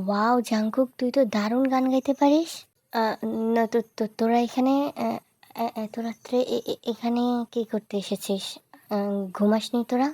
Wow Jungkook, তুই তো দারুণ গান গাইতে পারিস। না তো তোরা এখানে এত রাত্রে এখানে কি করতে এসেছিস? ঘুমাসনি তোরা?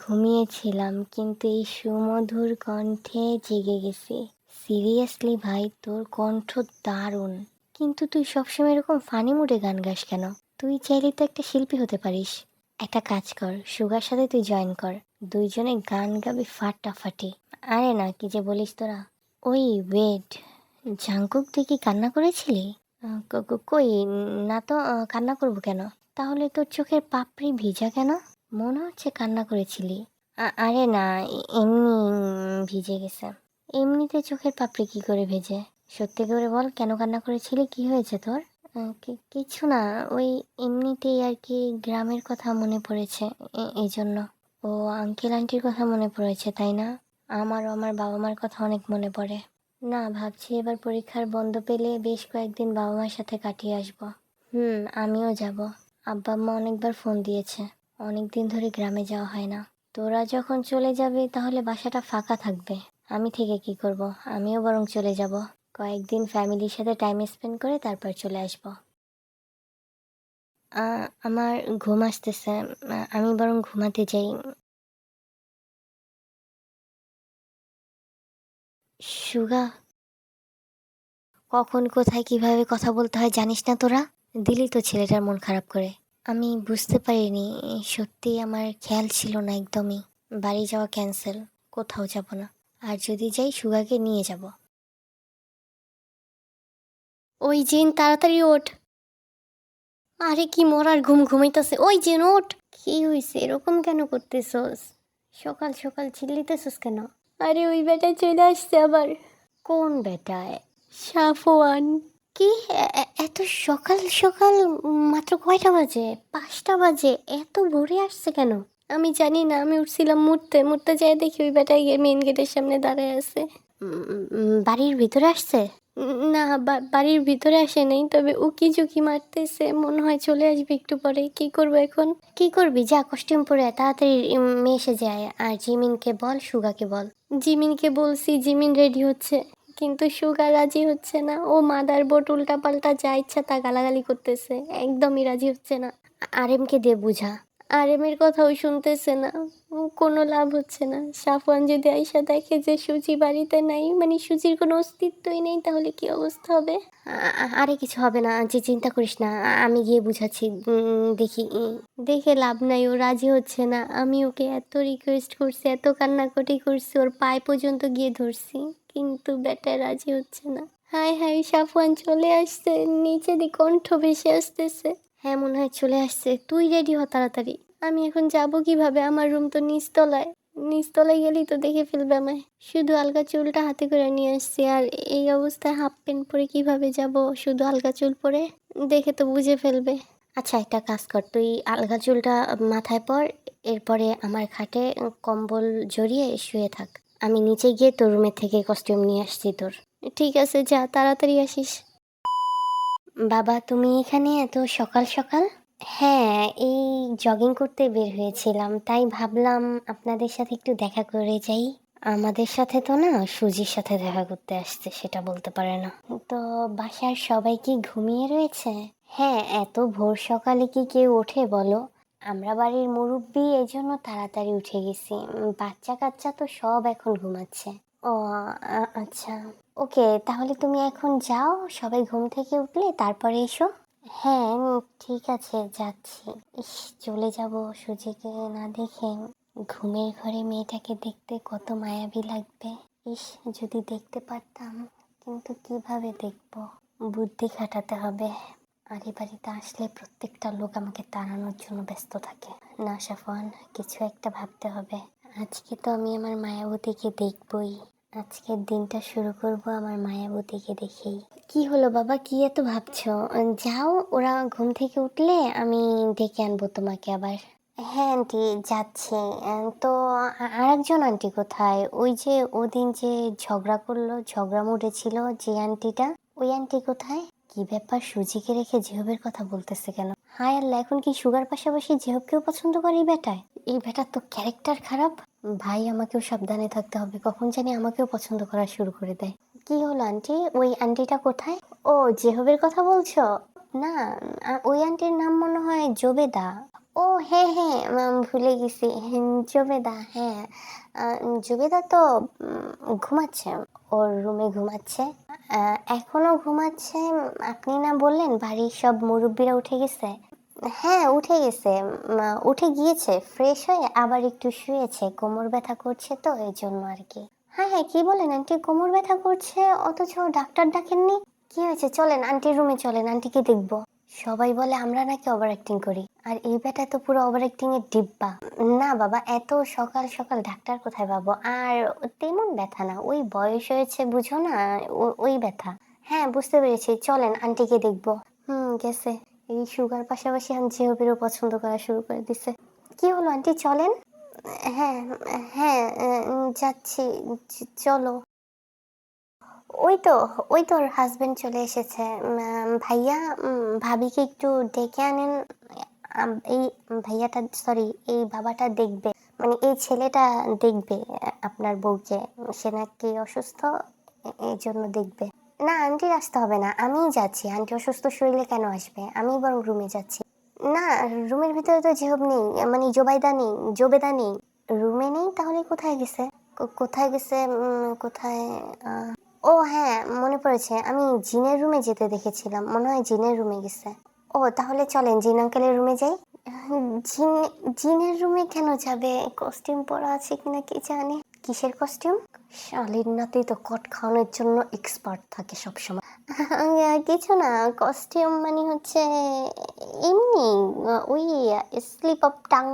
ঘুমিয়েছিলাম, কিন্তু এই সুমধুর কণ্ঠে জেগে গেছি। সিরিয়াসলি ভাই, তোর কণ্ঠ দারুণ। কিন্তু তুই সবসময় এরকম ফানি মুডে গান গাস কেন? তুই চাইলে তো একটা শিল্পী হতে পারিস। একটা কাজ কর, সুগার সাথে তুই জয়েন কর, দুইজনে গান গাবি ফাটাফাটি। আরে না, কি যে বলিস তোরা। ওই ওয়েট, জাংকুক তুই কি কান্না করেছিলি? কই, না তো। কান্না করবো কেন? তাহলে তোর চোখের পাপড়ি ভিজা কেন? মনে হচ্ছে কান্না করেছিলি। আরে না, এমনি ভিজে গেছে। এমনিতে চোখের পাপড়ি কি করে ভেজে? সত্যি করে বল, কেন কান্না করেছিলি? কি হয়েছে তোর? কিছু না, ওই এমনিতেই আর কি, গ্রামের কথা মনে পড়েছে, এই জন্য। ও, আঙ্কেল আন্টির কথা মনে পড়েছে তাই না? আমারও আমার বাবা মার কথা অনেক মনে পড়ে। না, ভাবছি এবার পরীক্ষার বন্ধ পেলে বেশ কয়েকদিন বাবা মার সাথে কাটিয়ে আসবো। আমিও যাব। আব্বা আম্মা অনেকবার ফোন দিয়েছে, অনেক দিন ধরে গ্রামে যাওয়া হয় না। তোরা যখন চলে যাবে তাহলে বাসাটা ফাঁকা থাকবে। আমি থেকে কি করব? আমিও বরং চলে যাব, কয়েকদিন ফ্যামিলির সাথে টাইম স্পেন্ড করে তারপর চলে আসব। আমার ঘুম আসতেছে, আমি বরং ঘুমাতে যাই। সুগা, কখন কোথায় কিভাবে কথা বলতে হয় জানিস না তোরা? দিলি তো ছেলেটার মন খারাপ করে। আমি বুঝতে পারিনি, সত্যি আমার খেয়াল ছিল না একদমই। বাড়ি যাওয়া ক্যান্সেল, কোথাও যাব না। আর যদি যাই সুগাকে নিয়ে যাব। ওই জিন, তাড়াতাড়ি ওঠ। আরে কি মরার ঘুম ঘুমাইতেছে, ওই জিন ওঠ। কি হয়েছে, এরকম কেন করতেছস? সকাল সকাল চিল্লিতেছস কেন? আরে ওই বেটা চলে আসছে আবার। কোন বেটায়? সাফওয়ান। কি? এত সকাল সকাল? মাত্র কয়টা বাজে? 5টা বাজে, এত ভোরে আসছে কেন? আমি জানি না, আমি উঠছিলাম মুড়তে মুড়তে, যাই দেখি ওই বেটাই গিয়ে মেইন গেটের সামনে দাঁড়ায় আছে। বাড়ির ভিতরে আসছে? না, বাড়ির ভিতরে আসে নাই, তবে উকি ঝুঁকি মারতেছে, মনে হয় চলে আসবে একটু পরে। কি করবো এখন? কি করবি, যা কস্টিউম পরে তাড়াতাড়ি এসে যায়। আর জিমিনকে বল, সুগাকে বল। জিমিনকে বলছি, জিমিন রেডি হচ্ছে, কিন্তু সুগা রাজি হচ্ছে না। ও মাদার বোর্ড উল্টা পাল্টা যা ইচ্ছা তা গালাগালি করতেছে, একদমই রাজি হচ্ছে না। আরএমকে দিয়ে বুঝা। আরএমের কথাও শুনতেছে না, কোনো লাভ হচ্ছে না। সাফওয়ান যদি আইসা দেখে যে সুজি বাড়িতে নাই, মানে সুজির কোনো অস্তিত্বই নেই, তাহলে কি অবস্থা হবে? আরে কিছু হবে না, যে চিন্তা করিস না, আমি গিয়ে বুঝাচ্ছি। দেখি। দেখে লাভ নাই, ও রাজি হচ্ছে না। আমি ওকে এত রিকোয়েস্ট করছি, এত কান্নাকাটি করছি, ওর পায়ে পর্যন্ত গিয়ে ধরছি, কিন্তু বেটা রাজি হচ্ছে না। হায় হায়, সাফওয়ান চলে আসছে, নিচে দিয়ে কণ্ঠ ভেসে আসতেছে। হ্যাঁ, মনে হয় চলে আসছে। তুই রেডি হ তাড়াতাড়ি। আমি এখন যাব কিভাবে? আমার রুম তো নিচতলায়। নিচতলায় গেলেই তো দেখে ফেলবে আমায়। শুধু আলগা চুলটা হাতে করে নিয়ে আসছি, আর এই অবস্থায় হাফ প্যান্ট পরে কিভাবে যাব? শুধু আলগা চুল পরে দেখে তো বুঝে ফেলবে। আচ্ছা, একটা কাজ কর, তুই আলগা চুলটা মাথায় পর, এরপরে আমার খাটে কম্বল জড়িয়ে শুয়ে থাক। আমি নিচে গিয়ে তোর রুমের থেকে কস্টিউম নিয়ে আসছি তোর। ঠিক আছে, যা তাড়াতাড়ি আসিস। বাবা, তুমি এখানে এত সকাল সকাল? হ্যাঁ, এই জগিং করতে বের হয়েছিলাম, তাই ভাবলাম আপনাদের সাথে একটু দেখা করে যাই। আমাদের সাথে তো না, সুজির সাথে দেখা করতে আসছে, সেটা বলতে পারে না। তো বাসার সবাই কি ঘুমিয়ে রয়েছে? হ্যাঁ, এত ভোর সকালে কি কেউ ওঠে বলো? আমরা বাড়ির মুরব্বি, এজন্য তাড়াতাড়ি উঠে গেছি। বাচ্চা কাচ্চা তো সব এখন ঘুমাচ্ছে। ও, আচ্ছা। ওকে, তাহলে তুমি এখন যাও, সবাই ঘুম থেকে উঠলে তারপরে এসো। হ্যাঁ, ঠিক আছে, যাচ্ছি। ইস, চলে যাব সুজিকে না দেখে। ঘুমের ঘরে মেয়েটাকে দেখতে কত মায়াবী লাগবে। ইস, যদি দেখতে পারতাম, কিন্তু কিভাবে দেখবো? বুদ্ধি খাটাতে হবে। আর এই বাড়িতে আসলে প্রত্যেকটা লোক আমাকে তাড়ানোর জন্য ব্যস্ত থাকে। না সাফওয়ান, কিছু একটা ভাবতে হবে। আজকে তো আমি আমার মায়াবতীকে দেখবই। আজকের দিনটা শুরু করব আমার মায়াবতীকে দেখেই। কি হলো বাবা, কি এত ভাবছো? যাও, ওরা ঘুম থেকে উঠলে আমি ডেকে আনবো তোমাকে আবার। হ্যাঁ আন্টি, যাচ্ছি। তো আরেকজন আন্টি কোথায়? ওই যে ওদিন যে ঝগড়া করলো, ঝগড়া মুডে ছিল যে আন্টিটা? ওই আন্টি কোথায়? কি ব্যাপার, সুজিকে রেখে জেহবের কথা বলতেছে কেন? হায় আল্লাহ, এখন কি সুগার পাশাপাশি জেহবকেও পছন্দ করে এই বেটায়? এই বেটার তো ক্যারেক্টার খারাপ। ভাই, আমাকেও সাবধানে থাকতে হবে, কখন জানি আমাকেও পছন্দ করা শুরু করে দেয়। কি হলো আন্টি, ওই আন্টিটা কোথায়? ও, জেহবের কথা বলছো? না, ওই আন্টির নাম মনে হয় জবেদা। ও হ্যাঁ হ্যাঁ, ভুলে গেছি। জবেদা, হ্যাঁ। জবেদা তো ঘুমাচ্ছে, ওর রুমে ঘুমাচ্ছে। এখনো ঘুমাচ্ছে? আপনি না বললেন বাড়ির সব মুরব্বীরা উঠে গেছে? হ্যাঁ, উঠে গেছে। উঠে গিয়েছে, ফ্রেশ হয়ে আবার একটু শুয়েছে, কোমর ব্যথা করছে তো এই জন্য আর কি। হ্যাঁ হ্যাঁ, কি বলেন আন্টি, কোমর ব্যথা করছে অথচ ডাক্তার ডাকেননি? কি হয়েছে, চলেন আন্টির রুমে চলেন, আন্টিকে দেখবো। সবাই বলে আমরা নাকি ওভার অ্যাক্টিং করি, আর এই বেটা তো পুরো ওভার অ্যাক্টিং এর ডিব্বা। না বাবা, এত সকাল সকাল ডাক্তার কোথায় পাবো? আর তেমন ব্যথা না, ওই বয়স হয়েছে বুঝো না, ওই ব্যথা। হ্যাঁ, বুঝতে পেরেছি, চলেন আন্টিকে দেখবো। গেছে। এই সুগার পাশাপাশি আমি জিহবেরও পছন্দ করা শুরু করে দিছে। কি হলো আন্টি, চলেন। হ্যাঁ হ্যাঁ, যাচ্ছি, চলো। ওই তো, ওই তো ওর হাজবেন্ড চলে এসেছে। ভাইয়া, ভাবিকে একটু ডেকে আনেন। এই ভাইয়াটা, সরি, এই বাবাটা দেখবে, মানে এই ছেলেটা দেখবে আপনার বউকে। সে নাকি অসুস্থ, এই জন্য দেখবে। না, আন্টির আসতে হবে না, আমিই যাচ্ছি। আন্টি অসুস্থ শরীরে কেন আসবে, আমি বরং রুমে যাচ্ছি। না, রুমের ভিতরে তো জেহব নেই, মানে জোবাইদা নেই, জোবেদা নেই। রুমে নেই, তাহলে কোথায় গেছে? কোথায় গেছে, কোথায়? ও হ্যাঁ, মনে পড়েছে, আমি জিনের রুমে যেতে দেখেছিলাম, মনে হয় জিনের রুমে গেছে। ও, তাহলে চলেন জিন আঙ্কেলের রুমে যাই। জিন, জিনের রুমে কেন যাবে? কস্টিউম পরা আছে কিনা কি জানি। কিসের কস্টিউম? শালীর নাতি তো কট খাওয়ানোর জন্য এক্সপার্ট থাকে সবসময়। কিছু না, কস্টিউম মানে হচ্ছে এমনি, ওই স্লিপ অফ টাং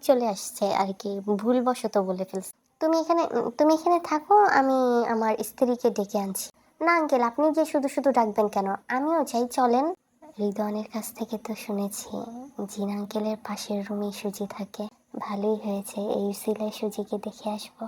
চলে আসছে আর কি, ভুলবশত বলে ফেলছি। তুমি এখানে থাকো, আমি আমার স্ত্রীকে ডেকে আনছি। না আঙ্কেল, আপনি যে শুধু শুধু ডাকবেন কেন, আমিও চাই, চলেন। রিদওয়ানের কাছ থেকে তো শুনেছি জিন আঙ্কেলের পাশের রুমে সুজি থাকে। ভালোই হয়েছে, এই সিলাই সুজিকে দেখে আসবো।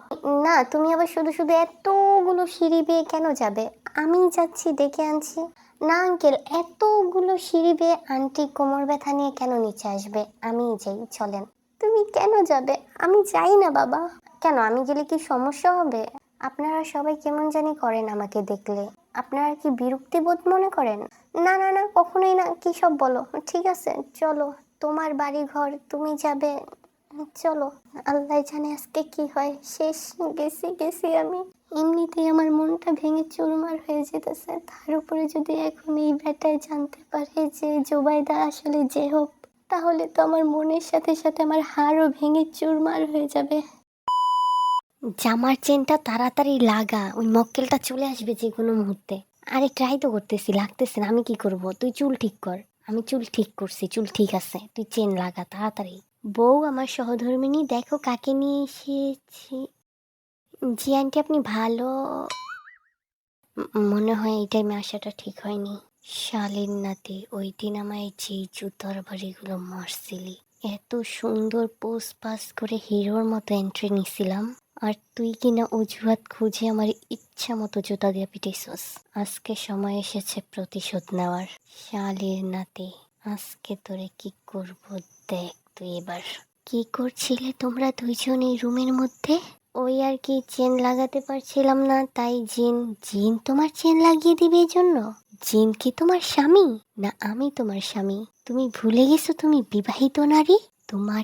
না, তুমি আবার শুধু শুধু এতগুলো সিঁড়ি বেয়ে কেন যাবে? আমি যাচ্ছি, ডেকে আনছি। না আঙ্কেল, এতগুলো সিঁড়ি বেয়ে আন্টি কোমর ব্যথা নিয়ে কেন নিচে আসবে? আমিই যাই, চলেন। তুমি কেন যাবে? আমি যাই না বাবা। কেন, আমি গেলে কি সমস্যা হবে? আপনারা সবাই কেমন জানি করেন আমাকে দেখলে। আপনারা কি বিরক্তি বোধ মনে করেন? না না না, কখনোই না, কি সব বলো। ঠিক আছে, চলো, তোমার বাড়ি ঘর, তুমি যাবে, চলো। আল্লাহ জানে আজকে কি হয়, শেষ, গেছি গেছি আমি। এমনিতেই আমার মনটা ভেঙে চুরমার হয়ে যেতেছে, তার উপরে যদি এখন এই ব্যাটায় জানতে পারে যে জোবাইদা আসলে জেহব, তাহলে তো আমার মনের সাথে সাথে আমার হাড়ও ভেঙে চুরমার হয়ে যাবে। জামার চেনটা তাড়াতাড়ি লাগা, ওই মক্কেলটা চলে আসবে যে কোনো মুহূর্তে। আরে ট্রাই তো করতেছি, লাগতেছে না, আমি কি করব? তুই চুল ঠিক কর। আমি চুল ঠিক করছি, চুল ঠিক আছে, তুই চেন লাগা তাড়াতাড়ি। বউ, আমার সহধর্মিনী, দেখো কাকে নিয়ে এসেছি। জি আন্টি, আপনি ভালো? মনে হয় এই টাইমে আসাটা ঠিক হয়নি। শালীর নাতি, ওই দিন আমায় যে জুতার বাড়িগুলো মারছিলি, এত সুন্দর পোজ পাস করে হিরোর মতো এন্ট্রি নিছিলাম, আর তুই কিনা অজুহাত খুঁজে আমার ইচ্ছা মতো জুতা দিয়ে পিটাইছস। আজকে সময় এসেছে প্রতিশোধ নেওয়ার। শালীর নাতি, আজকে তোরে কি করব দেখ তুই এবার। কি করছিলে তোমরা দুইজন এই রুমের মধ্যে? ওই আর কি, চেন লাগাতে পারছিলাম না, তাই জিন। জিন তোমার চেন লাগিয়ে দিবে এই জন্য? জিন কি তোমার স্বামী? না আমি তোমার স্বামী? তুমি ভুলে গেছো তুমি বিবাহিত নারী? তোমার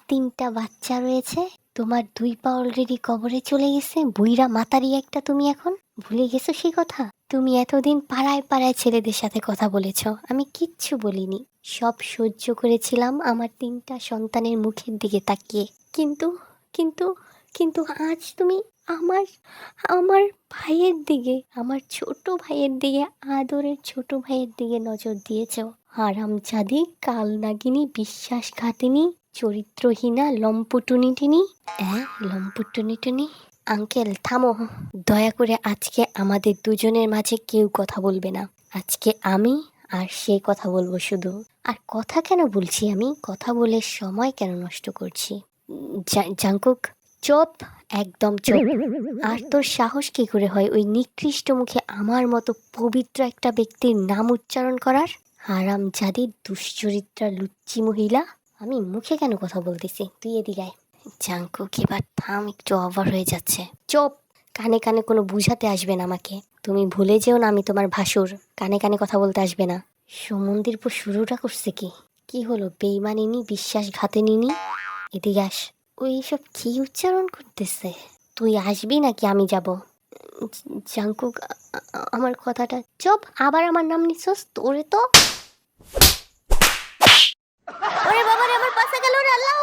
তিনটা বাচ্চা রয়েছে, তোমার 2 পা অলরেডি কবরে চলে গেছে, বুইরা মাতারি একটা তুমি এখন। ভুলে গেছো সেই কথা? তুমি এতদিন পাড়ায় পাড়ায় ছেলেদের সাথে কথা বলেছো, আমি কিচ্ছু বলিনি, সব সহ্য করেছিলাম আমার 3টা সন্তানের মুখের দিকে তাকিয়ে। কিন্তু কিন্তু কিন্তু আজ তুমি আমার আমার ভাইয়ের দিকে, আমার ছোট ভাইয়ের দিকে, আদরের ছোট ভাইয়ের দিকে নজর দিয়েছো। হারামজাদি, কাল নাগিনী, বিশ্বাসঘাতিনী, চরিত্রহীনা, লম্পটুনিটিনি। হ্যাঁ, লম্পটুনিটুনি। আঙ্কেল থামো, দয়া করে আজকে আমাদের দুজনের মাঝে কেউ কথা বলবে না। আজকে আমি আর সে কথা বলবো শুধু। আর কথা কেন বলছি, আমি কথা বলে সময় কেন নষ্ট করছি? জাঙ্কুক, চুপ, একদম চুপ। আর তোর সাহস কি করে হয় ওই নিকৃষ্ট মুখে আমার মতো পবিত্র একটা ব্যক্তির নাম উচ্চারণ করার? হারামজাদি দুশ্চরিত্রা লুচ্চি মহিলা। আমি মুখে কেন কথা বলতেছি, তুই এদিকে আয়। জাঙ্কুক এবার থাম, একটু ওভার হয়ে যাচ্ছে। চুপ, কানে কানে কোনো বুঝাতে আসবে না আমাকে। তুমি ভুলে যেও না আমি তোমার ভাসুর, কানে কানে কথা বলতে আসবে না। সমন্দির পর শুরুটা করছে কি? কি হলো, বেইমানিনী বিশ্বাসঘাতিনী? এদিকে আস। ওই সব কি উচ্চারণ করতেছে? তুই আসবি নাকি আমি যাব? জাঙ্কুক, আমার কথাটা। চুপ, আবার আমার নাম নিছস? তোরে তো। ওরে বাবা রে, আমার পাশে গেল রে, আল্লাহ।